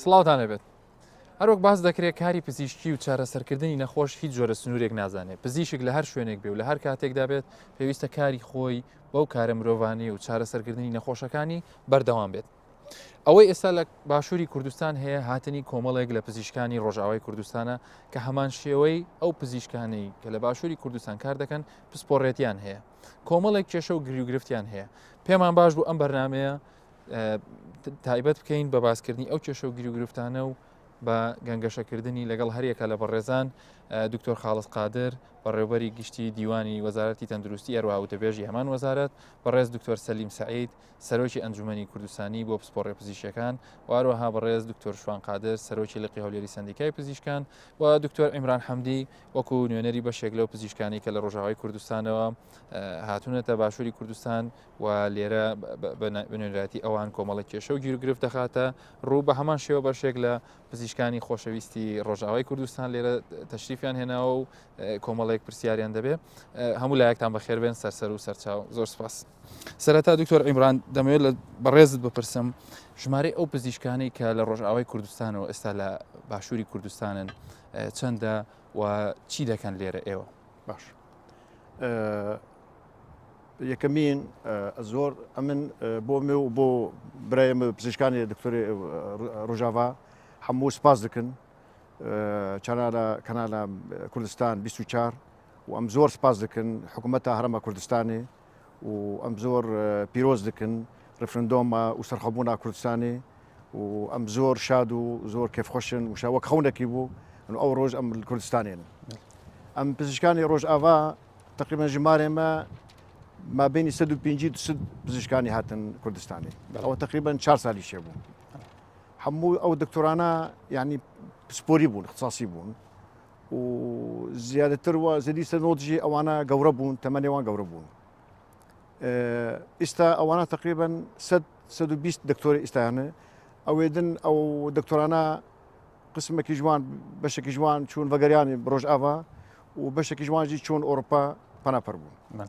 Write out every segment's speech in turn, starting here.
سڵاوتان لەبێت. هەروەک باس دەکرێت کاری پزیشکی و چارەسەرکردنی نەخۆش هیچ جۆرە سنوورێک نازانێت. پزیشک لە هەر شوێنێک بێ و لە هەر کاتێکدا بێت پێویستە کاری خۆی بەو کارە مرۆڤانی و چارەسەرکردنی نەخۆشەکانی بەردەوام بێت. ئەوەی ئێستا لە باشووری کوردستان هەیە هاتنی کۆمەڵێک لە پزیشکانی ڕۆژاوای کوردستانە کە هەمان شێوەی ئەو پزیشکانەی کە لە باشووری کوردستان کار دەکەن پسپۆڕێتیان هەیە. کۆمەڵێک کێشە و گریوگرفتیان هەیە. پێمان باش بوو ئەم بەرنمەیە تایبەت بکەین بە باسکردنی ئەو کێشە و گریوگرفتانە و بە گەنگەشەکردنی لەگەڵ هەریەکە لە بەڕێزان دکتۆر خاڵس قادر بەڕێوبەری گشتی دیوانی وەزارەتی تەندروستی هەروەها وتەبێژی هەمان وەزارەت بەڕێز دکتۆر سەلیم سەعید سەرۆکی ئەنجومەنی کوردستانی بۆ پسپۆڕێ پزیشکەکان و هەروەها بەڕێز دکتۆر شوان قادر سەرۆکی لقی هەولێری سندیکای پزیشکان و دکتۆر عیمران حەمدی وەکو نوێنەری بەشێک لەو پزیشکانی کە لە ڕۆژاوای کوردستانەوە هاتوونەتە باشووری کوردستان و لێرە بنوێنراتی ئەوان کۆمەڵی کێشە و گیرگرفت دەخاتە ڕوو بە هەمان شێوە بەشێک لە پزیشکانی خۆشەویستی ڕۆژاوای کوردستان لێرە تەشریفیان هێناوە و کۆمەڵێک پرسیاریان دەبێت هەموو لایەکتان بەخێربێن سەرسەر و سەرچاو زۆر سپاس. سەرەتا دکتۆر عیمران دەمەوێت لە بەڕێزت بپرسم ژمارەی ئەو پزیشکانی کە لە ڕۆژاوای کوردستانەوە ئێستا لە باشووری کوردستانن چەندە و چی دەکەن لێرە ئێوە؟ باش یەکەمین زۆر ئەمن بۆ مێ و بۆ برایمە پزیشکانی دکتۆری ڕۆژاوا هەموو سپاس دەکەن کەنالا کوردستان 24 و ئەم زۆر سپاس دەکەن حکوومەتە هەرەمە کوردستانی و ئەم زۆر پیرۆز دەکەن ڕفرەندۆمە و سەرخەبوونا کوردستانی و ئەم زۆر شاد و زۆر کێفخۆشن و شاوەک خەونێکی بوو ئەو ڕۆژ ئەم کوردستانێن. ئەم پزیشکانی ڕۆژئاوا تقریبا ژمارێمە ما بینی 150 پزیشکانی هاتن کوردستانی ئەوە تقریبا 4 سالی شێ بوو. هەموو ئەو دکتۆرانە یعنی پسپۆری بوون اختصاصی بوون و زیادەتر وە زەدی سەرنۆتژی ئەوانە گەورە بوون تەمەنێوان گەورە بوون. ئێستا ئەوانە تقریبا 120 دکتۆری ئێستایانە ئەوێدن ئەو دکتۆرانە قسمێکی جوان بەشێکی جوان چوون بەگەریانی ڕۆژئاوا و بەشێکی جوانجی چۆن ئۆروپا پەناپەر بوون.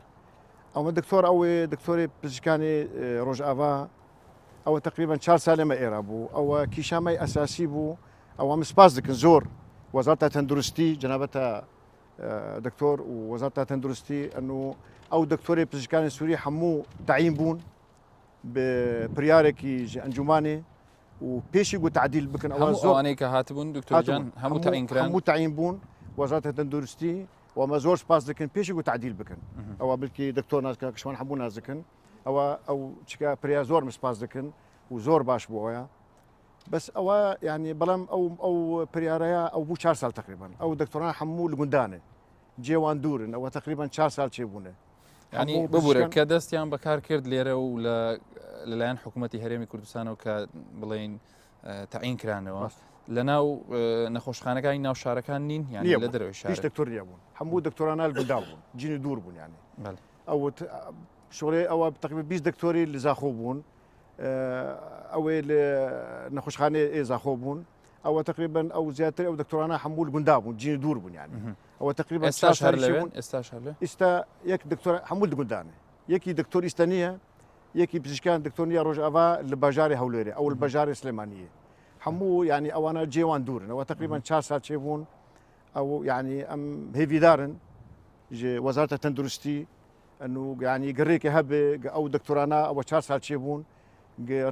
ئەومە دکتۆر ئەوێ دکتۆری پزیشکانی ڕۆژئاوا ئەوە تقریبا 4 سالێمە ئێرە بوو ئەوە کیشامای ئەساسی بوو ئەوە سپاس دەکەن زۆر وەزارەتە تەندروستی جەنابەتە دکتۆر و وەزارەتە تەندروستی ئەو دکتۆری پزیشکانی سووری هەموو تعیین بوون بە پریارێکی ئەنجومانێ و پێشی گو تعدیل بکەن ئەوە زۆرانەی کە هاتبوون دکتۆرجان هەموو تعیین بوون وەزارەتە تەندروستی ومە زۆر سپاس دەکەن پێشی گو تعدیل بکەن ئەوە بلکی دکتۆر نازکە کشمان هەموو ناز دەکەن ئەوە ئەو چکە پریا زۆر سپاس دەکەن و زۆر باش بووەیە بەس ئەوە یعنی بەڵام ئەو پریارەیە ئەو بوو 4 سال تقریبا ئەو دکتۆران هەموو لە گوندانێ جێوان دوورن ئەوە تقریبا 4 سال چێبوونە ینی ببوورە کە دەستیان بەکار کرد لێرە و لەلایەن حکوومەتی هەرێمی کوردستانەوە کە بڵێن تعیین کرانەوە لە ناو نەخۆشخانەکانی ناو شارەکان نین یعنی لە دەرەوەی شار هیچ دکتۆریا بوون هەموو دکتۆرانە لە گوندا بوون جینی دوور بوون یعنی ئەو شغڵێ ئەوە تقریبا 20 دکتۆری لە زاخۆ بوون ئەوێ لە نەخۆشخانەی ئێزاخۆ بوون ئەوە تقریبا ئەو زیاتر ئەو دکتۆرانە هەموو لە گوندا بوون جینی دوور بوون یعنی ئەوە تقریبا ئێستا یەک دکتۆر هەموو لە گوندانە یەکی دکتۆر ئیستا نییە یەکی پزیشکان دکتۆر نیە ڕۆژئاوا لە باژاری هەولێرە ئەو لە باژاری سلێمانیە هەموو ینی ئەوانە جێوان دوورن ئەوە تقریبا 4 سال چێبوون ئەو ینی ئەم هێویدارن وەزارەتە تەندروستی ینی گەڕێکی هەبێ ئەو دکتۆرانە ئەوە 4 سال چێبوون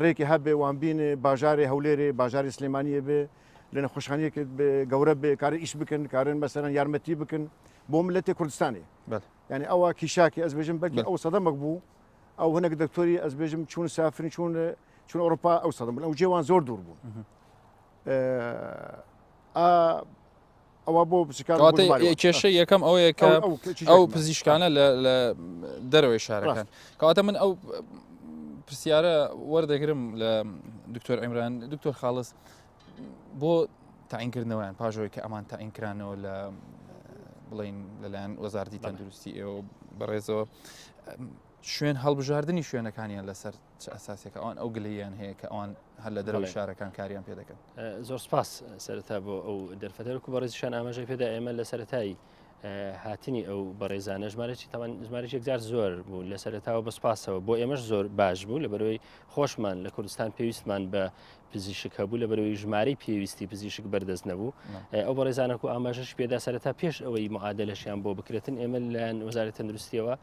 ڕێکی هەبێ وان بینێ باژاری هەولێرێ باژاری سلێمانیە بێ لە نەخۆشخانەیەکت گەورە بێ کارە ئیش بکەن کارن مەسەرەن یارمەتی بکەن بۆ ملەتی کوردستانی ینی ئەوە کیشاکی ئەزبێژم بەلکی ئەو سەدەمەک بوو ئەو هەنێک دکتۆری ئەزبێژم چوون سافرین چوون ئەوروپا ئەو سەدەم ئەو جێوان زۆر دوور بوون ئەوە بۆ کێشە یەکەم ئەوەیە کە ئەو پزیشکانە لە دەرەوەی شارەکان کەواتە من ئەو پرسیارە وەردەگرم لە دکتۆر عیمران دکتۆر خاڵس بۆ تعیینکردنەوەیان پاژەوەی کە ئەمان تعیینکرانەوە لە بڵین لەلایەن وەزارەتی تەندروستی ئێوە بەڕێزەوە شوێن هەڵبژاردننی شوێنەکانیان لەسەر ئەساسێکە ئەوان ئەو گلەیان هەیە کە ئەوان هەر لە دەرەوەی شارەکان کاریان پێ دەکەن. زۆر سپاس سەرەتا بۆ ئەو دەرفەتەرەوە بەڕێزیشان ئاماژەی پێدا ئێمە لە سەرەتایی هاتنی ئەو بەڕێزانە ژمارەی تاوان ژمارەی یەکجار زۆر بوو لە سەرەتاوە بەسپاسەوە بۆ ئێمەش زۆر باش بوو لە بەرەوەی خۆشمان لە کوردستان پێویستمان بە پزیشک هەبوو لە بەرەوەی ژمارەی پێویستی پزیشک بەردەست نەبوو ئەو بە ڕێزانە و ئاماژەش پێدا سەرەتا پێش ئەوەی معادلەشیان بۆ بکرێتن ئێمە لایەن وەزارەتی تەندروستیەوە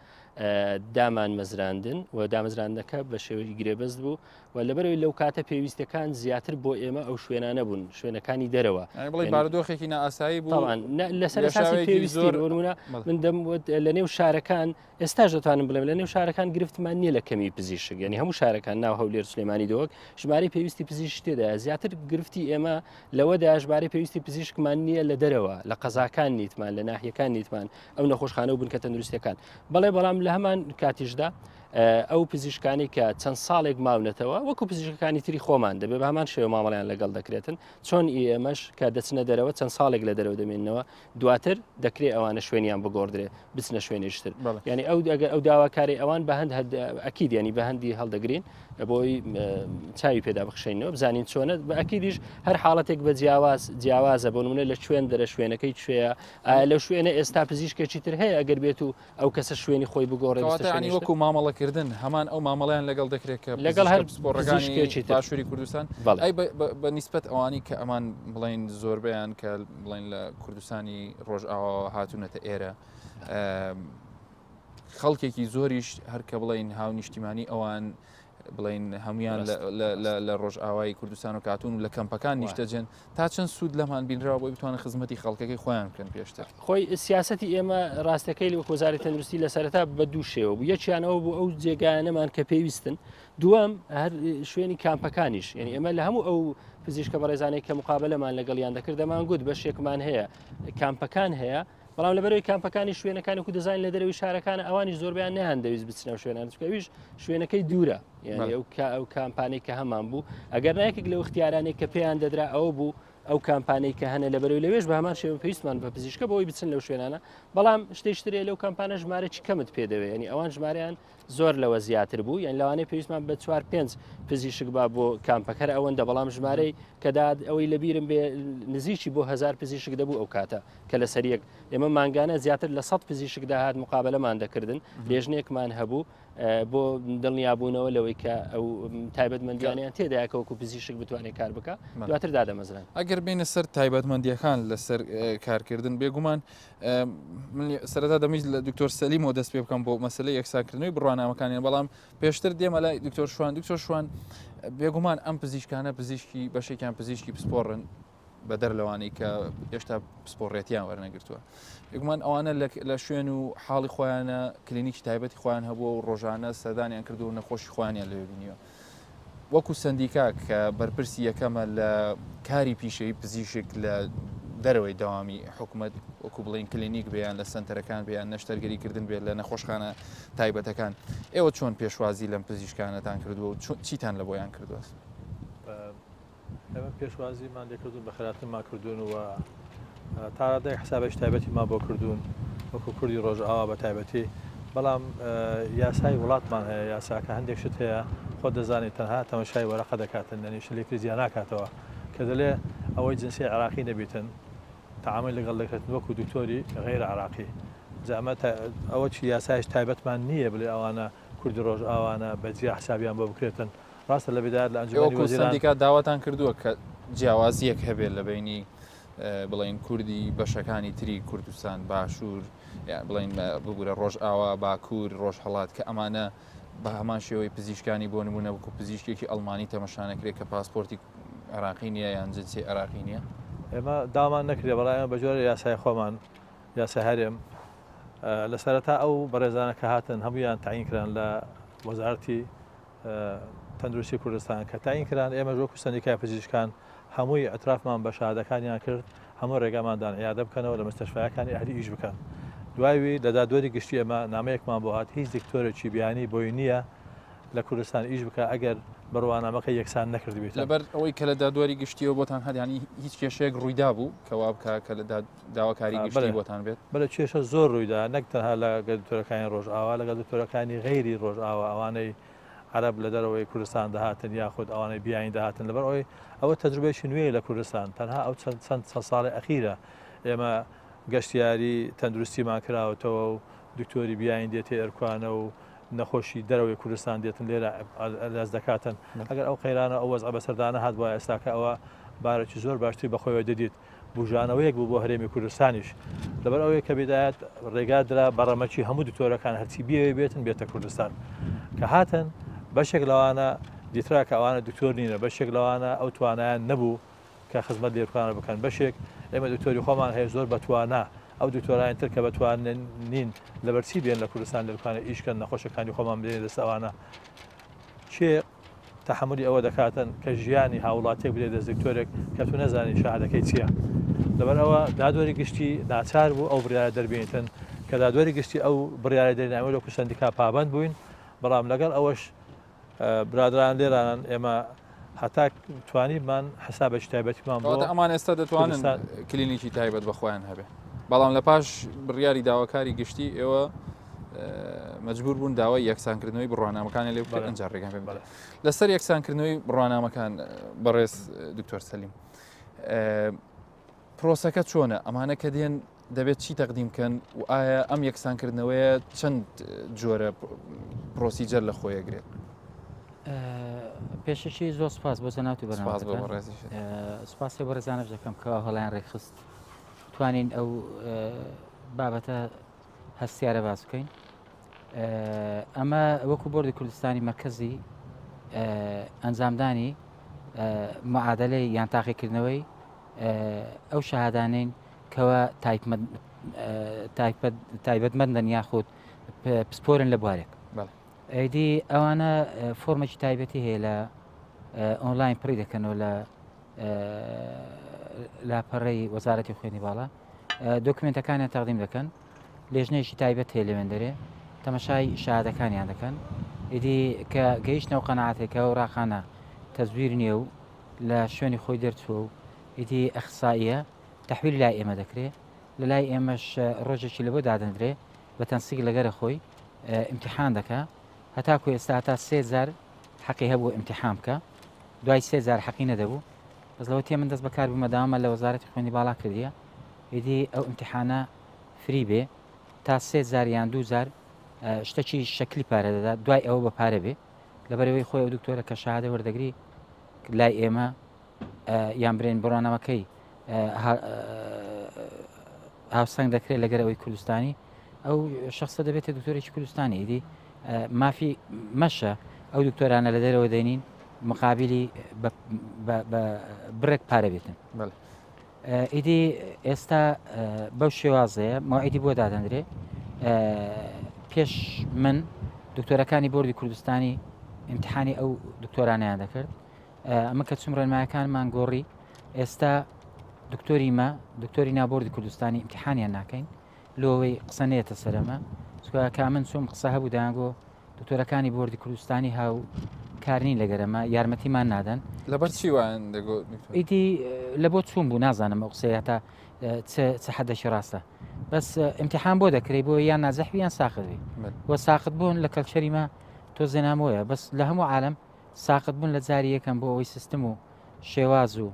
دامان مەزراندن و دامەزراندنەکە بە شێوەی گرێبەست بوو و لەبەرەوەی لەو کاتە پێویستەکان زیاتر بۆ ئێمە ئەو شوێنانە بوون شوێنەکانی دەرەوە بڵی بارودۆخێکی نائاسایی بوو لەسەر ئەساسی پێویستی وەرمونە من لە نێو شارەکان ئێستاش دەتوانم بڵێم لە نێو شارەکان گرفتمان نییە لە کەمی پزیشک یعنی هەموو شارەکان ناو هەولێر سلێمانی دۆک ژمارەی پێویستی پزیشک تێدا زیاتر گرفتی ئێمە لەوەدا ژمارەی پێویستی پزیشکمان نییە لە دەرەوە لە قەزاکان نیتمان لە ناحیەکان نیتمان ئەو نەخۆشخانە و بنکە تەندروستیەکان بەڵام لە هەمان کاتیشدا ئەو پزیشکانی کە چەند ساڵێک ماونەتەوە وەکو پزیشکەکانی تری خۆمان دەبێت بە هەمان شێوە مامەڵیان لەگەڵ دەکرێتن چۆن ئێمەش کە دەچنە دەرەوە چەند ساڵێک لە دەرەوە دەمێنەوە دواتر دەکرێت ئەوانە شوێنیان بگۆڕدرێ بچنە شوێنیشتر ینی ئەو داواکاری ئەوان بە هەند ئەکید ینی بە هەندی هەڵدەگرین بۆی چاوی پێدا بخشینەوە بزانین چۆنە ئەکیدیش هەر حاڵەتێک بە جیاوازە بۆ نمونە لە شوێن دەرە شوێنەکەی کوێیە لەو شوێنە ئێستا پزیشکێکی تر هەیە ئەگەر بێت و ئەو کەسە شوێنی خۆی بگۆڕێت وەکو مامەڵەکردن هەمان ئەو مامەڵیان لەگەڵ دەکرێت کە لەگەڵ هەر پزیشکێکی باشووری کوردستان ئەی بە نیسبەت ئەوانی کە ئەمان بڵین زۆربیان کە بڵین لە کوردستانی ڕۆژئاوا هاتوونەتە ئێرە خەڵکێکی زۆریش هەر کە بڵین هاو نیشتیمانی ئەوان بڵین هەمویان لە ڕۆژئاوای کوردستان و کاتون و لە کەمپەکان نیشتەجێن تا چەند سوود لەمان بینراوە بۆی بتوانن خزمەتی خەڵکەکەی خۆیان بکەن پێشتر خۆی سیاسەتی ئێمە ڕاستەکەی لە وەزارەتی تەندروستی لە سەرەتا بە دوو شێوە بوو یەکیانەوە بوو ئەو جێگایانەمان کە پێویستن دووەم هەر شوێنی کامپەکانیش یعنی ئێمە لە هەموو ئەو پزیشکە بەڕێزانەی کە مقابلەمان لەگەڵیان دەکرد دەمان گوت بەشێکمان هەیە کامپەکان هەیە بەڵام لەبەرەوەی کامپەکانی شوێنەکانی و دەزانین لە دەرەوەی شارەکان ئەوانی زۆربیان نەیان دەویست بچنە شوێنان چکەویش شوێنەکەی دوورە یعنی ئەو کامپانەی کە هەمان بوو ئەگەر نایەکێک لە اختیارانێک کە پێیان دەدرا ئەوە بوو ئەو کامپانەی کە هەنە لەبەرەوەی لەوێش بە هەمان شێوە پێویستمان بە پزیشکە بۆی بچن لەو شوێنانە بەڵام شتێشترێ لەو کامپانە ژمارەی کەمت پێدەوێت ینی ئەوان ژمارەیان زۆر لەوە زیاتر بوو یان لەوانەیە پێویستمان بە 4-5 پزیشک با بۆ کامپەکەر ئەوەندە بەڵام ژمارەی کەدا ئەوەی لەبیرم بێ نزیکی بۆ 1000 پزیشک دەبوو ئەو کاتە کە لە سەریەک ئێمە مانگانە زیاتر لە 100 پزیشک داهات مقابلەمان دەکردن لێژنێکمان هەبوو بۆ دڵنیابوونەوە لەوەی کە ئەو تایبەتمەندیانیان تێدایە کەوەکو پزیشک بتوانێت کار بکە دواتر دادەمەزران ئەگەر بینە سەر تایبەتمەندیەکان لەسەر کارکردن بێگومان سەرەتا دەمیت لە دکتۆر سەلیمەوە دەست پێ بکەم بۆ مەسلەی یەکسانکردنەوەی بڕوانامەکانیان بەڵام پێشتر دێمە لای دکتۆر شوان بێگومان ئەم پزیشکانە پزیشکی بەشێکیان پزیشکی پسپۆڕن بە دەر لەوانەی کە هێشتا پسپۆڕێتیان وەرنەگرتووە بێگومان ئەوانە لە شوێن و حاڵی خۆیانە کلینیکی تایبەتی خۆیان هەبووە و ڕۆژانە سەردانیان کردو و نەخۆشی خۆیانیان لەوێ بینیوە وەکو سندیکا کە بەرپرسی یەکەمە لە کاری پیشەوەی پزیشک لە دەرەوەی داوامی حکوومەت وەکو بڵین کلینیک بێیان لە سنتەرەکان بێیان نەشتەرگەریکردن بێت لە نەخۆشخانە تایبەتەکان ئێوە چۆن پێشوازی لەم پزیشکانەتان کردووە و چیتان لە بۆیان کردووە؟ ئەمە پێشوازیمان لێکردوون بە خراپترمان کردوون و تاڕادای حسابش تایبەتی ما بۆ کردوون وەکو کوردی ڕۆژئاوا بە تایبەتی بەڵام یاسای وڵاتمان هەیە یاساکە هەندێک شت هەیە خۆ دەزانێت تەنها تەمەشای وەرەقە دەکاتن لەنیشت لێکری زیان ناکاتەوە کە دەڵێ ئەوەی جنسی عراقی نەبیتن تەعامل لەگەڵ دەکردن وەکو دکتۆری غیر عراقی زعمە ئەوە چی یاسایش تایبەتمان نییە بڵێ ئەوانە کوردی ڕۆژئاوانە بەجیا حسابیان بۆ بکرێتن ڕاستە لە بێدار لە ئەنجومەنی وەزیران سندیکا داواتان کردووە کە جیاوازیەک هەبێت لە بینی بڵین کوردی بەشەکانی تری کوردستان باشوور بڵین بگورە ڕۆژئاوا باکوور ڕۆژهەڵات کە ئەمانە بە هەمان شێوەی پزیشکانی بۆ نمونە وەکو پزیشکێکی ئەڵمانی تەمەشانەکرێت کە پاسپۆرتی عراقی نییە یان جنسی عراقی نییە ئێمە دامان نەکرێ بەڵام ئێمە بەجۆرە یاسای خۆمان یاسای هەرێم لە سەرەتا ئەو بەڕێزانە کە هاتن هەمویان تعین کران لە وەزارەتی تەندروستی کوردستان کە تعین کران ئێمە وەکو سەندیکای پزیشکان هەمووی ئەطرافمان بە شادەکانیان کرد هەموو ڕێگاماندان یادە بکەنەوە لە مستەشفیەکانی ئەهلی ئیش بکەن دوایوی لە دادوەری گشتی ئەمە نامەیەکمان بۆ هات هیچ دکتۆرێکی بیانی بۆی نییە لە کوردستان ئیش بکە ئەگەر بڕوانامەکە یەکسان نەکردبێت لەبەر ئەوەی کە لە دادوەری گشتیەوە بۆتان هەدیانی هیچ کێشەیەک ڕوویدا بوو کەوا بکە کە لە داواکاری گشتی بۆتان بێت بەڵێ کێشە زۆر ڕوویدا نەک تەنها لە دکتۆرەکانی ڕۆژئاوا لەگەڵ دکتۆرەکانی غەیری ڕۆژئاوا ئەوانەی عەرەب لە دەرەوەی کوردستان دەهاتن یاخود ئەوانەی بیانی داهاتن لەبەر ئەوەی ئەوە تەجروبەیەکی نوێی لە کوردستان تەنها ئەو چەند ساڵی ئەخیرە ئێمە گەشتیاری تەندروستیمان کراوەتەوە و دکتۆری بیاین دێتێ ئەرکوانە و نەخۆشی دەرەوەی کوردستان دێتن لێرە لاز دەکاتن ئەگەر ئەو قەیرانە ئەو وەزع بەسەردانە هات وایە ئێستاکە ئەوە بارێکی زۆر باشتری بەخۆیەوە دەدیت بژانەوەیەک بوو بۆ هەرێمی کوردستانیش لەبەر ئەوەیە کە بێدایەت ڕێگادرا بەڕەمەکی هەموو دکتۆرەکان هەرچی بێ بێتن بێتە کوردستان کە هاتن بەشێک لەوانە دیترا کە ئەوانە دکتۆر نینە بەشێک لەوانە ئەو توانایان نەبوو کە خزمەت لێرکانە بکەن بەشێک ئێمە دکتۆری خۆمان هەیە زۆر بەتوانە ئەو دکتۆرایان تر کە بەتوان نین لەبەرچی بێن لە کوردستان لێرکانە ئیشکەن نەخۆشەکانی خۆمان بدەین دەست ئەوانە چێ تحملی ئەوە دەکاتن کە ژیانی هاوڵاتێک بدێت دەست دکتۆرێک کە تو نەزانانی شاهدەکەی چییە لەبەر ئەوە دادوەری گشتی ناچار بوو ئەو بڕیارە دەربێنیتن کە دادوەری گشتی ئەو بڕیارە دەرناوی لە کوسەندیکا پابند بووین بەڵام لەگەڵ ئەوەش برادران لێرانن ئێمە هەتا توانیمان حسابێکی تایبەتیمان بۆ ئەمان ئێستا دەتوانن کلینیکی تایبەت بەخۆیان هەبێ بەڵام لە پاش بڕیاری داواکاری گشتی ئێوە مەجبور بوون داوای یەکسانکردنەوەی بڕوانامەکانی لێ بکەن ئەنجار ڕێگان پێ بڵێ لەسەر یەکسانکردنەوەی بڕوانامەکان بەڕێز دکتۆر سەلیم پرۆسەکە چۆنە ئەمانە کە دێن دەبێت چی تەقدیم بکەن و ئایا ئەم یەکسانکردنەوەیە چەند جۆرە پرۆسیجەر لە خۆیەگرێت پێشەکی زۆر سپاس بۆ جەناوی بەرنامە سپاسی بۆ ڕێزانەش دەکەم کەوا هەڵیان ڕێکخست توانین ئەو بابەتە هەستیارە باس بکەین ئەمە وەکو بۆردی کوردستانی مرکزی ئەنجامدانی معادلەی یان تاقیکردنەوەی ئەو شەهادانەین کەوا تایبەتمەندن یاخود پسپۆرن لە بوارێک ئەیدی ئەوانە فۆرمێکی تایبەتی هەیە لە ئۆنلاین پڕی دەکەنەوە لە لاپەڕەی وەزارەتی خوێنی باڵا دۆکمنتەکانیان تەقدیم دەکەن لێژنەیەکی تایبەت هەیە لەوێندەرێ تەمەشای شادەکانیان دەکەن ئیدی کە گەیشتنەوە قەنەعاتێکە و ڕاخانە تەزویر نییە و لە شوێنی خۆی دەرچووە و ئیدی ئەخساییە تەحویل لای ئێمە دەکرێت لە لای ئێمەش ڕۆژێکی لە بۆ دادەندرێ بە تەنسیق لەگەرە خۆی امتحان دەکە هەتاکو ئێستا تا 3000 حەقی هەبوو امتحان بکە دوای 3000 حەقی نەدەبوو بەس لەوە تێ من دەست بەکار بوومەداوامە لە وەزارەتی خوێنی باڵا کردیە ئیدی ئەو امتحانە فری بێ تا 3000 یان 2000 شتێکی شەکلی پارە دەدات دوای ئەوە بە پارە بێ لەبەرەوەی خۆی ئەو دکتۆرە کە شەهادە وەردەگری لای ئێمە یان برێن بڕوانامەکەی هاوسەنگ دەکرێت لەگەر ئەوەی کوردستانی ئەو شخصە دەبێتە دکتۆرێکی کوردستانی ئیدی مافی مەشە ئەو دکتۆرانە لە دەرەوە دەینین مقابلی بڕێک پارە بێتن ئیدی ئێستا بەو شێوازەیە ماعیدی بۆ دادەندرێ پێش من دکتۆرەکانی بۆردی کوردستانی امتحانی ئەو دکتۆرانیان دەکرد ئەمە کە چوم ڕێنمایەکانمان گۆڕی ئێستا دکتۆری نابۆردی کوردستانی امتحانیان ناکەین لۆوەی قسەنێتە سەرەمە کا من چۆم قسە هەبوو دایانگۆ دکتۆرەکانی بۆردی کوردستانی هاو کارنی لەگەرەمە یارمەتیمان نادەن لەبەر چی وایان دەگوت ئیدی لە بۆ چوون بوو نازانم ئەو قسەیە تا چه حەدەشی ڕاستە بەس امتحان بۆ دەکرێت بۆ یان نازەحوی یان ساقتوی وە ساقت بوون لە کەلچەریمە تۆ زێنامۆیە بەس لە هەموو عالم ساقت بوون لە جاری یەکەم بۆ ئەوەی سیستم و شێواز و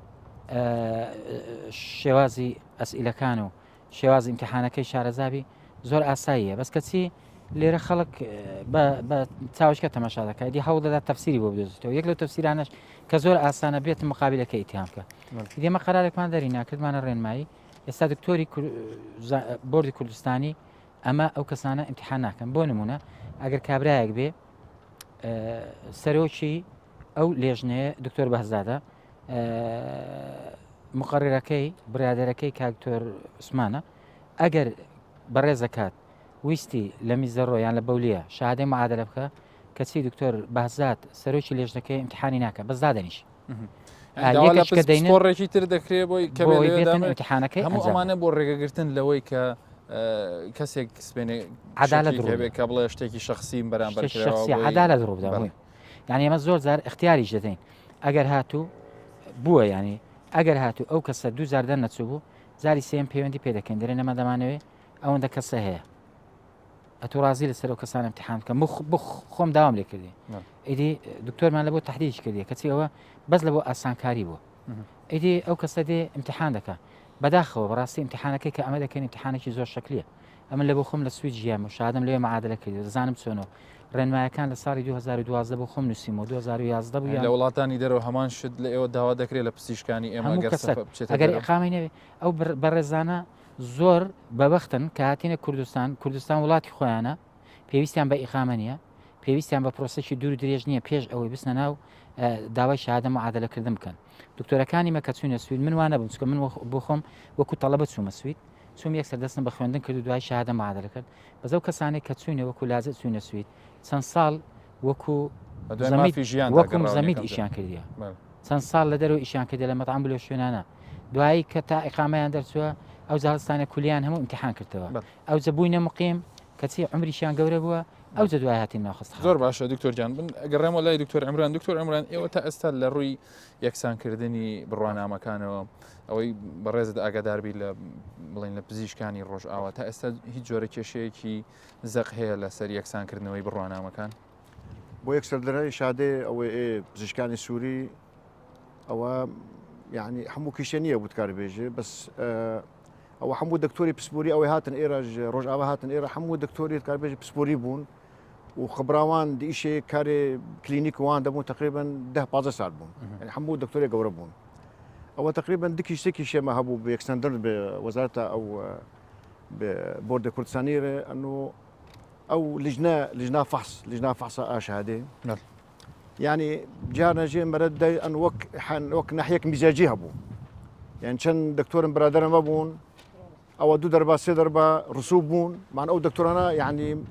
شێوازی ئەسئیلەکان و شێوازی امتحانەکەی شارەزابی زۆر ئاساییە بەس کەچی لێرە خەڵک بە چاوشکە تەماشا دەکات دی هەوڵ دەدات تەفسیری بۆ بدۆزێتەوە یەک لەو تەفسیرانەش کە زۆر ئاسانە بێت مقابلەکە ئیتیام بکە دێمە قەرارێکمان دەری ناکردمانە ڕێنمایی ئێستا دکتۆری بۆردی کوردستانی ئەمە ئەو کەسانە امتحان ناکەن بۆ نمونە ئەگەر کابرایەک بێ سەرۆکی ئەو لێژنەیە دکتۆر بەهزادە مقڕێرەکەی برادەرەکەی کاکتۆر عوسمانە ئەگەر بەڕێزەکات ویستی لە میزەڕۆ یان لە بەولیە شادەی معادلە بکە کەچی دکتۆر بەهزاد سەرۆکی لێژنەکەی امتحانی ناکە بەس دادەنیش ڕێکی تر دەکرێت بۆی امتحانەکەی هەموو ئەمانە بۆ ڕێگەگرتن لەوەی کە کەسێک سپێنێ عدالەت کە بڵێ شتێکی شخصیم بەرامبەر عدالەت ڕووبدا یعنی ئەمە زۆر جار اختیاریش دەدەین ئەگەر هاتوو بووە ینی ئەگەر هاتوو ئەو کەسە 2000 نەچوو بوو زاری سێم پەیوەندی پێ دەکەن دەرێ نەمە دەمانەوێت ئەوەندە کەسە هەیە ئەتو ڕازی لەسەر ئەو کەسان امتحان بکەم خۆم داوام لێ کردی ئیدی دکتۆرمان لە بۆ تهدیدش کردی کەچی ئەوە بەس لە بۆ ئاسانکاری بووە ئیدی ئەو کەسە دێ امتحان دەکە بەداخەوە بەڕاستی امتحانەکەی کە ئەمە دەکەن امتحانێکی زۆر شکلیە ئەمە لە بۆ خۆم لە سوید ژیام و شادم لێ معادلە کردی دەزانم چۆنەوە ڕێنمایەکان لە ساڵی 2012 بۆ خۆم نووسیمەوە 2011 بوو لە وڵاتانی دەرەوە هەمان شت لە ئێوە داوا دەکرێت لە پزیشکانی ئێمە ئەگەر ئەقامی نەوێ ئەو بەڕێزانە زۆر بەبەختن کە هاتینە کوردستان وڵاتی خۆیانە پێویستیان بە ئیقامە نیە پێویستیان بە پرۆسەکی دوور درێژ نییە پێش ئەوەی بستنە ناو داوای شهادە معادلەکردن بکەن دکتۆرەکانی مە کە چوونە سوید من وانە بووم چکە من بۆ خۆم وەکو تەڵەبە چوومە سوید چوم یەکسەر دەستم بە خوێندن کرد و دوای شهادە معادلە کرد بەزەو کەسانێک کە چوونە وەکو لازم چوونە سوید چەند ساڵ وەکو زەمید ئیشیان کردیە چەند ساڵ لە دەرەوە ئیشیان کردی لە مەطعام بلۆ شوێنانە دوایی کە تا ئیقامەیان دەرچووە ئەو زارستانە کولیان هەموو ئیمتیحان کردەوە ئەو جەبووینە مقیم کەچی عمریشیان گەورە بووە ئەو جە دوای هاتین ناخست زۆر باشە دکتۆر جان بن ئەگەڕێمە لای دکتۆر ئەمران ئێوە تا ئێستا لە ڕووی یەکسانکردنی بڕوانامەکانەوە ئەوەی بەڕێزت ئاگاداربی لە بڵین لە پزیشکانی ڕۆژئاوا تا ئێستا هیچ جۆرە کێشەیەکی زەق هەیە لەسەر یەکسانکردنەوەی بڕوانامەکان بۆ یەکسەر دەرای شادێ ئەوەی پزیشکانی سووری ئەوە یعنی هەموو کیشە نییە بوتکار بێژێ بەس ئەوە هەموو دکتۆری پسپوری ئەوەی هاتن ئێرە ڕۆژئاوا هاتن ئێرە هەموو دکتۆری کاربێژی پسپوری بوون و خبراوان دیشێ کارێ کلینیک وان دەبوون تقریبا 10-15 سال بوون هەموو دکتۆری گەورە بوون ئەوە تقریبا دکیشتێکی شێمە هەبوو بە یەکسەندن بە وەزارەتە ئەو بۆردە کوردستانیرە ئەنو ئەو لجنە فحص ئاشهادێ يعني جارنا جي مرد أن وك ناحية مزاجي هبو يعني كان دكتور برادر ما بون أو دو دربا سي دربا رسوب بون مع أو دكتور أنا يعني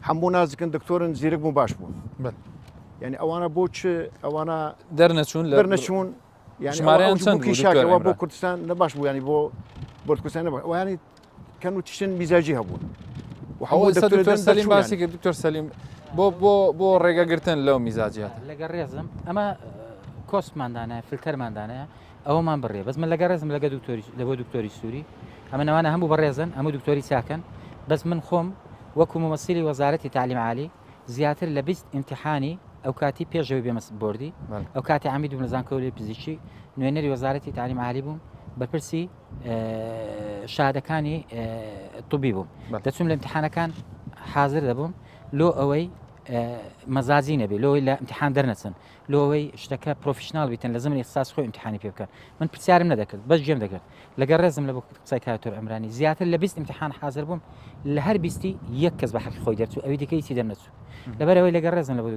حمونا كان دكتور زيرك مباش بون يعني أو أنا بوتش أو أنا درنا شون يعني شماريان أو بو كيشاك أو بو كردستان نباش بو يعني بو كردستان نباش ويعني كانوا تشين مزاجي هبون وحمو دكتور سليم باسي يعني. دكتور سليم بۆ ڕێگەگرتن لەو میزاجیات لەگەر ڕێزم ئەمە کۆستماندانە فلتەرماندانەیە ئەوەمان بڕێ بەس من لەگە ڕێزم لەگە لە بۆ دکتۆری سووری ئەمە نەوانە هەموو بەڕێزن هەموو دکتۆری چاکەن بەس من خۆم وەکو ممثلی وەزارەتی تعلیم عالی زیاتر لە 20 ئیمتیحانی ئەو کاتی پێشەوەی بێمە بۆردی ئەو کاتی عامید بووم لە زانکۆی پزیشکی نوێنەری وەزارەتی تعلیم عالی بووم بەرپرسی شهادەکانی طبی بووم دەچوم لە ئیمتیحانەکان حاضر دەبووم لۆ ئەوەی مەزازی نەبێ لۆی لە ئیمتیحان دەرنەچن لۆەوەی شتەکە پرۆفیشنال بیتن لە زمانی ئیخساس خۆی ئیمتیحانی پێ بکەن من پرسیارم نەدەکرد بەس جێم دەکرد لەگەر ڕێزم لە بۆ قسەی کاتۆر ئەمرانی زیاتر لە 20 ئیمتیحان حاضر بووم لە هەر 20 یەک کەس بە حەقی خۆی دەرچوو ئەوەی دیکەی چی دەرنەچوو لەبەرەوەی لەگەر ڕێزم لە بۆ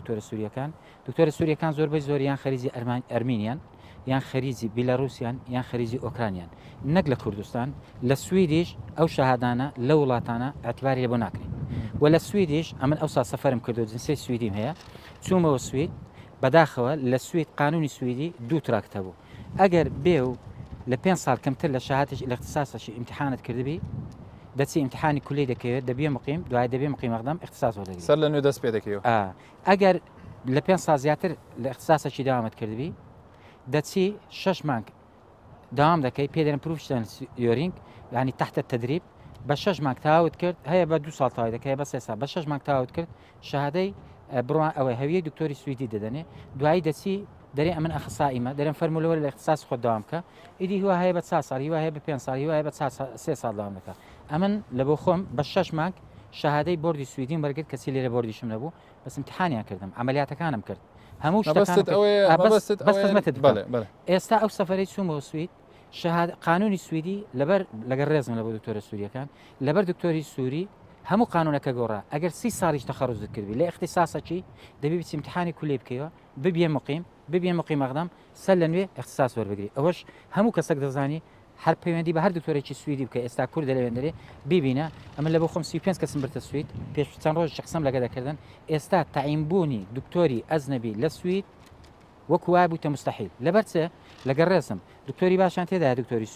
دکتۆرە سووریەکان زۆربەی زۆریان خەریزی ئەرمینیان یان خەریزی بیلاڕوسیان یان خەریزی ئۆکرانیان نەک لە کوردستان لە سویدیش ئەو شەهادانە لە وڵاتانە ئەتیباری لە بۆ ناکرێت و لە سویدیش ئەمن ئەو سەفەرم کردو جنسی سویدیم هەیە چوومەوە سوید بەداخەوە لە سوید قانونی سویدی دوو تراکتە بوو ئەگەر بێ و لە 5 ساڵ کەمتر لە شەهادەش لە اختصاصەشی ئیمتیحانت کردبی دەچی ئیمتیحانی کولی دەکەوێت دەبێ مقیم دوای دەبێ مقیم ئەقدام اختصاص وەردەگرێت سەر لە نوێ دەست پێ دەکەوێت ئەگەر لە 5 ساڵ زیاتر لە اختصاصەشی داوامت کردبی دەچی 6 مانگ داوام دەکەی پێدەرن پروفشنال یۆرینگ ینی تحت التدریب بە 6 مانگ تاوت کرد هەیە بە 2 ساڵ تاوای دەکەی بە 3 ساڵ بە 6 مانگ تاوت کرد شەهادەی بڕوان ئەوەی هەویە دکتۆری سویدی دەدەنێ دوایی دەچی دەرێ ئەمن ئەخسائیمە دەرم فەرمولەوە لە اختصاص خۆ داوام کە ئیدی هیوا هەیە بە 4 ساڵ هیوا هەیە بە 5 ساڵ هیوا هەیە بە 3 ساڵ داوام دەکات ئەمن لە بۆ خۆم بە 6 مانگ شەهادەی بۆردی سویدیم وەرگرت کەسی لێرە بۆردیشم نەبوو بەس ئیمتیحانیان کردم عملیاتەکانم کرد هەموو ئێستا ئەو سەفەرەی چوومەوە سوید قانونی سویدی لەبەر لەگەر ڕێزم لە بۆ دکتۆرە سووریەکان لەبەر دکتۆری سووری هەموو قانونەکە گۆڕا ئەگەر 30 ساڵیش تەخەڕوزت کردی لە اختصاصەکی دەبێت بچی ئیمتیحانی کولی بکەوە ببیێ مقیم ئەقدام سەر لە نوێ اختصاص وەربگری ئەوەش هەموو کەسێک دەزانی هەر پەیوەندی بە هەر دکتۆرێکی سویدی بکە ئێستا کوور دەلەوێندرێ ببینە ئەمە لە بۆ خۆم 35 کەسم برتە سوید پێش چەند ڕۆژ شخصم لەگە دەکردن ئێستا تەعیینبوونی دکتۆری ئەزنەبی لە سوید وەکو وای بووتە مستحیل لەبەرچە لەگەر ڕێزم دکتۆری باشان تێدا دکتۆری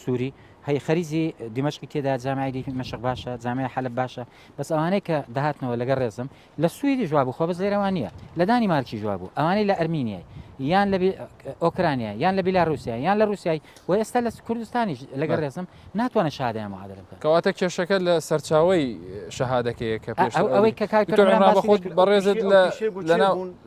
سووری هەی خەریزی دیمەشقی تێدا جامعی مەشق باشە جامعە حەلب باشە بەس ئەوانەی کە داهاتنەوە لەگەر ڕێزم لە سویدی جواب بوو خۆ بەس لێرەوان نییە لە دانیمارکی جواب بوو ئەوانەی لە ئەرمینیای یان لە ئۆکرانیا یان لە بیلاڕوسیا یان لە رووسایی و ئێستا لە کوردستانی لەگەر ڕێزم ناتوانە شادیان معادلە بکەن کەواتە کێشەکە لە سەرچاوی شەهادەکەیە کە پێش ئەوەی کە بەخۆت بەڕێزت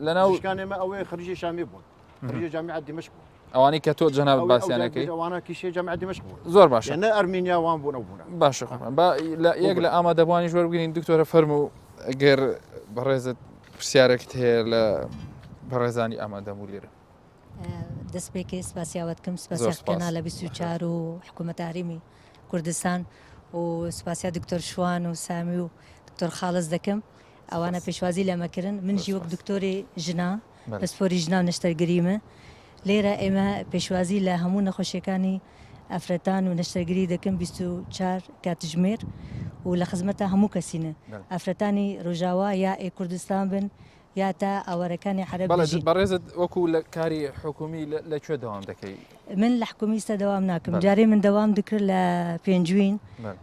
لەناو شکانێمە ئەوەی خەریجی شامی بوون خەریجی جامعە دیمەشق بوون ئەوانەی کە تۆ جەناب باسییانەکەی ئەوانە کیشێ جەمع دمشق بوون زۆر باشە یانە ئەرمینیاوان بوون بوون باشە یەک لە ئامادەبوانی ژوەر بگرین دکتۆرە فەرموو ئەگەر بەڕێزت پرسیارێکت هەیە لە بەڕێزانی ئامادەبوو لێرە دەست پێکەی سپاسیاوەتکەم سپاسیاکەنا لە 24 و حکوومەت هەرێمی کوردستان و سپاسیا دکتۆر شوان و سامی و دکتۆر خاڵز دەکەم ئەوانە پێشوازی لەمەکردن منژی وەک دکتۆری ژنا پسپۆری ژنا و نەشتەرگریمە لێرە ئێمە پێشوازی لە هەموو نەخۆشیەکانی ئەفرەتان و نەشتەرگری دەکەم 24 کاتژمێر و لە خزمەتە هەموو کەسینە ئەفرەتانی ڕۆژاوا یا کوردستان بن یا تا ئەوەرەکانی عەرەب بەڕێزت وەکو لە کاری حکومی لەکوێ دەوام دەکەی من لە حکومیستە دەوام ناکەم جارێ من دەوام دکرد لە پێنجوین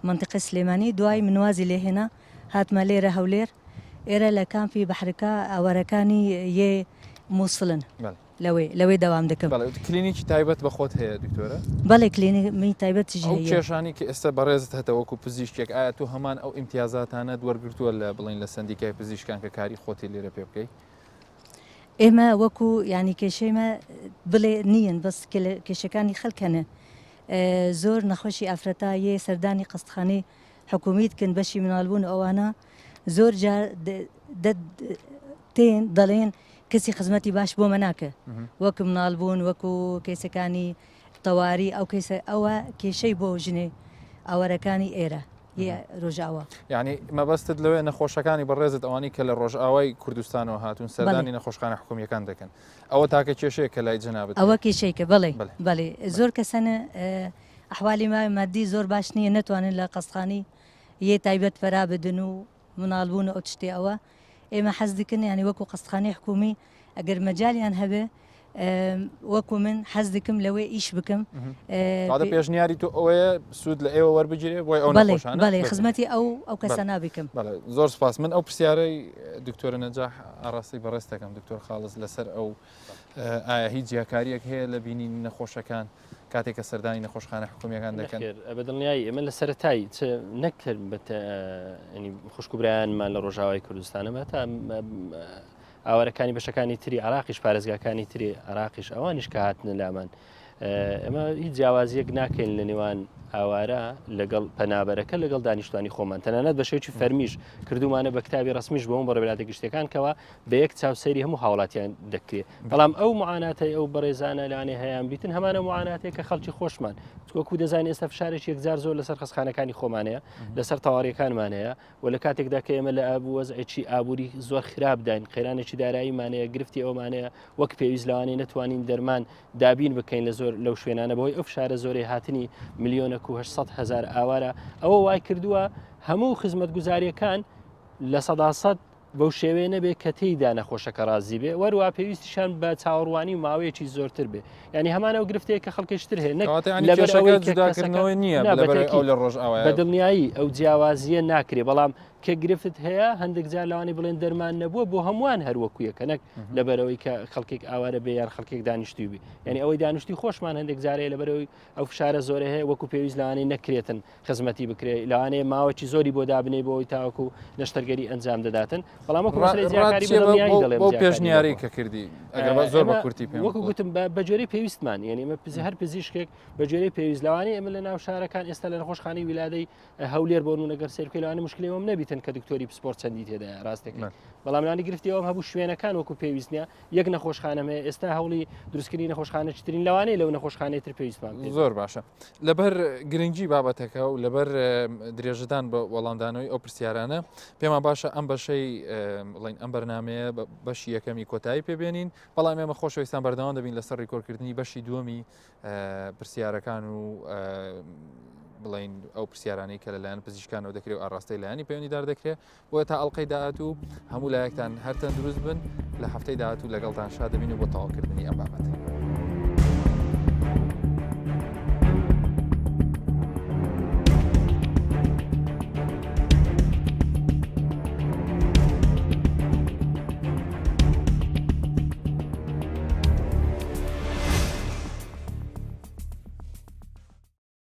منطقە سلێمانی دوای منوازی لێهێنا هاتمە لێرە هەولێر ئێرە لە کامپی بەحرەکە ئەوەرەکانی یێ مووسڵن لەوێ دەوام دەکەم کلینیکی تایبەت بە خۆت هەیە دکتۆرە بەڵێ کلینیکی تایبەتیش هەیە کێشانی کە ئێستا بەڕێزت هەتە وەکو پزیشکێک ئایا تۆ هەمان ئەو ئیمتیازاتانە دووەرگرتووە لە بڵین لە سندیکای پزیشکان کە کاری خۆتی لێرە پێ بکەیت ئێمە وەکو ینی کێشەیمە بڵێ نیەن بەس کێشەکانی خەڵکەنە زۆر نەخۆشی ئافرەتایە سەردانی قستخانەی حکومیتکن بەشی مناڵبوون ئەوانە زۆر جار تێن دەڵێن کەسی خزمەتی باش بۆ مەناکە وەکو مناڵبوون وەکو کێسەکانی تەواری ئەو کەسە ئەوە کێشەی بۆ ژنێ ئەوەرەکانی ئێرە ڕۆژاوە یعنی مەبەستت لەوێ نەخۆشەکانی بەڕێزت ئەوانی کە لە ڕۆژئاوای کوردستانەوە هاتوون سەردانی نەخۆشخانە حکومیەکان دەکەن ئەوە تاکە کێشەیە کە لای جەنابەت ئەوە کێشەیەکە بڵێ زۆر کەسەنە ئەحوالی مادی زۆر باش نییە نەتوانن لە قەستخانی یە تایبەت فەرا بدن و مناڵبوون ئەو تشتێ ئەوە ئێمە حەز دکن ینی وەکو قەستخانەی حکومی ئەگەر مەجالیان هەبێ وەکو من حەز دکم لەوێ ئیش بکەم پێشنیاری تۆ ئەوەیە سوود لە ئێوە وەربگیرێ بۆی ئەو بەڵێ خزمەتی ئەو کەسە نابیکەم زۆر سپاس من ئەو پرسیارەی دکتۆرە نەجاح ئاڕاستی بەڕێستەکەم دکتۆر خاڵز لەسەر ئەو ئایا هیچ جیاکاریەک هەیە لە بینینی نەخۆشەکان کاتێک کە سەردانی نەخۆشخانە حکومیەکان دەکەن بەدڵنیایی ئێمە لە سەرەتایی نەکرد خوشکبرایانمان لە ڕۆژاوای کوردستانەمە تا ئاوارەکانی بەشەکانی تری عراقیش پارێزگاکانی تری عراقیش ئەوانیش کە هاتنە لامان ئەمە هیچ جیاوازیەک ناکەین لە نێوان ئاوارە لەگەڵ پەنابەرەکە لەگەڵ دانیشتوانی خۆمان تەنانەت بە شێوکی فەرمیش کردومانە بە کتابی ڕسمیش بەەوە بەڕێبراتی گشتەکانکەوە بە یەک چاوسەری هەموو هاوڵاتیان دەکرێت بەڵام ئەو معاناتەی ئەو بەڕێزانە لەوانێ هەیەیان بیتن هەمانە معاناتەیە کە خەڵکی خۆشمان وەکو دەزانین ئێستا فشارێک یەکجار زۆر لەسەر خەستخانەکانی خۆمانەیە لەسەر تەواڕیەکانمانەیە و لە کاتێکدا کە ئێمە لە ئابوو وەزعێکی ئابووری زۆر خراپداین قەیرانێکی داراییمانەیە گرفتی ئەومانەیە وەک پێویست لەوانەیە نەتوانین دەرمان دابین بکەین لە زۆر لەو شوێنانە بەوەی ئەو فشارە زۆری هاتنی ملیۆنە و 800,000 ئاوارە ئەوە وای کردووە هەموو خزمەت گوزاریەکان لە 100% بەو شێوەیە نەبێت کە تێیدا نەخۆشەکە ڕازی بێ وەروە پێویستیشان بە چاوەڕوانی و ماوەیەکی زۆرتر بێ ینی هەمان ئەو گرفتەیە کە خەڵکیشتر هەیە لە ڕۆژئاوای بەدڵنیایی ئەو جیاوازیە ناکرێ بەڵام کە گرفت هەیە هەندێک جار لەوانی بڵێن دەرمان نەبووە بۆ هەمووان هەروەکویەکە نەک لەبەرەوەی کە خەڵکێک ئاوارە بێ یان خەڵکێک دانیشتوی بێ ینی ئەوەی دانیشتی خۆشمان هەندێک جارەیە لەبەرەوەی ئەو فشارە زۆرە هەیە وەکو پێویست لەوانەیە نەکرێتن خزمەتی بکرێت لەوانەیە ماوەی زۆری بۆ دابنێ بۆەوەی تاوەکو نەشتەرگەری ئەنجام دەداتن بەڵام بۆ پێشنیاری کە کردی زۆر بە کورتی پێ وەکو گوتم بە جۆرەی پێویستمان یعنی ئمە هەر پزیشکێک بە جۆرەی پێویست لەوانەیە ئەمە لە ناو شارەکان ئێستا لە نەخۆشخانەی ویلادەی هەولێر بۆ نەگەر سێرکەی لەوانە مشکلەوەم نەبیتن کە دکتۆری پسپۆرت چەندی تێدا ڕاستێک بەڵام لانی گرفتی ئەوم هەبوو شوێنەکان وەکو پێویست نیە یەک نەخۆشخانەمە ئێستا هەوڵی دروستکردنی نەخۆشخانە چترین لەوانەیە لەو نەخۆشخانەی تر پێویستمان زۆر باشە لەبەر گرنگی بابەتەکە و لەبەر درێژدان بە وەڵامدانەوەی ئەو پرسیارانە پێمان باشە ئەم بەشەی بڵین ئەم بەرنمەیە بەشی یەکەمی کۆتایی پێبێنین بەڵام ئێمە خۆشەویستان بەردەوام دەبین لەسەر ڕیکۆردکردنی بەشی دووەمی پرسیارەکان و بڵین ئەو پرسیارانەی کە لەلایەن پزیشکانەوە دەکرێت و ئاڕاستەی لایەنی پەیوەندیدار دەکرێت بۆ تا ئەڵلقەی داهاتوو هەموو لایەکتان هەرتەن دروست بن لە هەفتەی داهاتوو لەگەڵتان شاد دەبین و بۆ تەواوکردنی ئەم بابەتە.